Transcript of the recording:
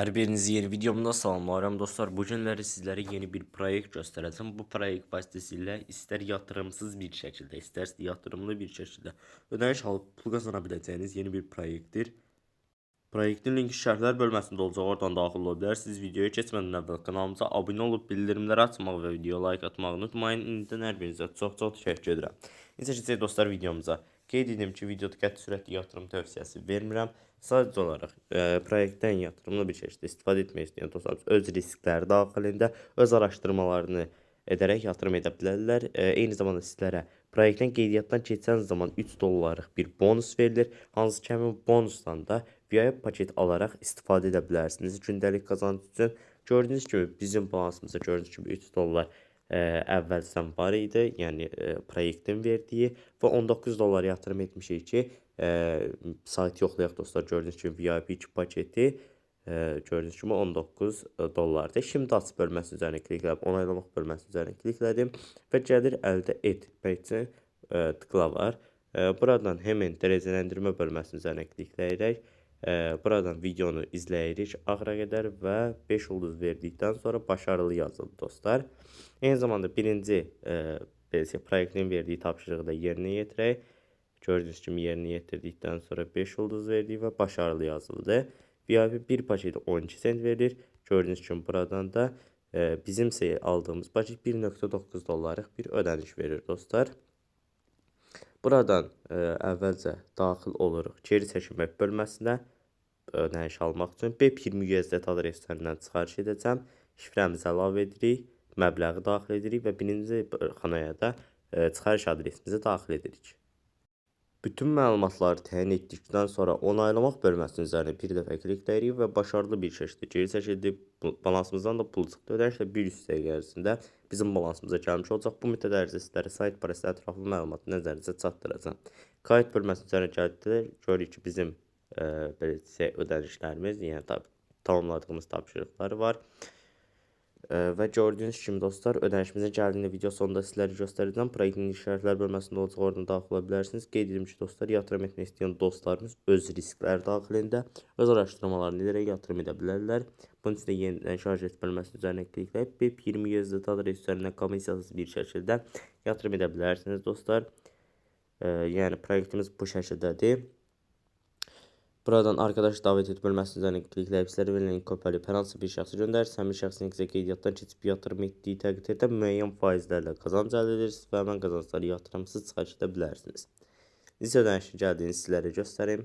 Hər birinizi yeni videomda salamlayıram dostlar. Bu günləri sizlərə yeni bir proyekt göstərəcəm. Bu proyekt vasitəsilə istər yatırımsız bir şəkildə, istərsə yatırımlı bir şəkildə ödəniş alıb pul qazana biləcəyiniz yeni bir proyektdir. Proyektin linki şərhlər bölməsində olacaq. Oradan daxil ola bilərsiniz. Videoya keçmədən əvvəl kanalımıza abunə olub bildirimləri açmağı və videoya like atmağı unutmayın. İndidən hər birinizə çox təşəkkür edirəm. Necə keçək dostlar videomuza. Qeyd edim ki, videoda qəti sürətli yatırım tövsiyəsi vermirəm. Sadəcə olaraq proyektdən yatırımlı bir şəkildə istifadə etmək istəyən dostlarımız öz riskləri daxilində öz araşdırmalarını edərək yatırım edə bilərlər. Eyni zamanda sizlərə proyektdən qeydiyyatdan keçən zaman $3 bir bonus verilir. Hansı ki, həmin bonusdan da VIP paket alaraq istifadə edə bilərsiniz. Gündəlik qazanc üçün gördüyünüz kimi bizim balansımızda gördüyünüz kimi $3 əvvəlcədən var idi. Yəni proyektin verdiyi və $19 yatırım etmişik ki, sayt yoxlayaq dostlar. Gördüyünüz kimi VIP 2 paketi gördüyünüz kimi $19'dir. Şimdi aç bölməsi üzərinə kliklədim. Onaylamaq bölməsi üzərinə kliklədim və gəlir əldə etmək üçün tıkla var. Buradan hemen dərəcələndirmə bölməsinin üzərinə klikləyərək buradan videonu izləyirik axıra qədər və 5 ulduz verdikdən sonra başarılı yazıldı dostlar. Eyni zamanda birinci proyektin verdiyi tapşırığı da yerinə yetirək. Gördüyünüz kimi yerinə yetirdikdən sonra 5 ulduz verdik və başarılı yazıldı. VIP 1 paketi 12 sent verir. Gördüyünüz kimi buradan da bizim aldığımız paket $1.9 bir ödəniş verir dostlar. Buradan əvvəlcə daxil oluruq geri çəkilmək bölməsinə ödəniş almaq üçün BEP20 USDT adreslərindən çıxarış edəcəm. Şifrəmizi əlavə edirik, məbləği daxil edirik və birinci xanaya da çıxarış adresimizi daxil edirik. Bütün məlumatları təyin etdikdən sonra onaylamaq bölməsinin üzərinə bir dəfə klikləyirik və başarılı bir şəkildə geri çəkildi. Balansımızdan da pul çıxdı. Ödənişlə bir üst dəqiqə ərzində bizim balansımıza gəlmiş olacaq. Bu müddət ərzində sizlərə sayt barəsində ətraflı məlumatı nəzərinizə çatdıracağam. Kayıt bölməsinin üzərinə gəldikdə görürük ki, bizim ödənişlərimiz, yəni tamamladığımız tapşırıqları var. Və gördüyünüz kimi dostlar, ödənişimizin gəldiyini video sonunda sizlərə göstərəcəm. Proyektin şərhlər bölməsində olacaq, oradan daxil ola bilərsiniz. Qeyd edim ki, dostlar, yatırım etmək istəyən dostlarımız öz riskləri daxilində öz araşdırmalarını edərək yatırım edə bilərlər. Bunun üçün də yenidən şarj et bölməsinin üzərinə klikləyib BEP20 USDT adresi üzərindən komissiyasız bir şəkildə yatırım edə bilərsiniz dostlar. Yəni proyektimiz bu şəkildədir. Buradan arkadaş davet et bölməsinin üzərinə klikləyib sizlərə verilən kopyalayıb hər hansı bir şəxsə göndərirsiniz. Həmin şəxsin sizə qeydiyyatdan keçib yatırım etdiyi təqdirdə müəyyən faizlərlə qazanc əldə edirsiniz və həmin qazancları yatırımsız çıxarış edə bilərsiniz. Necə ödənişin gəldiyini sizlərə göstərim.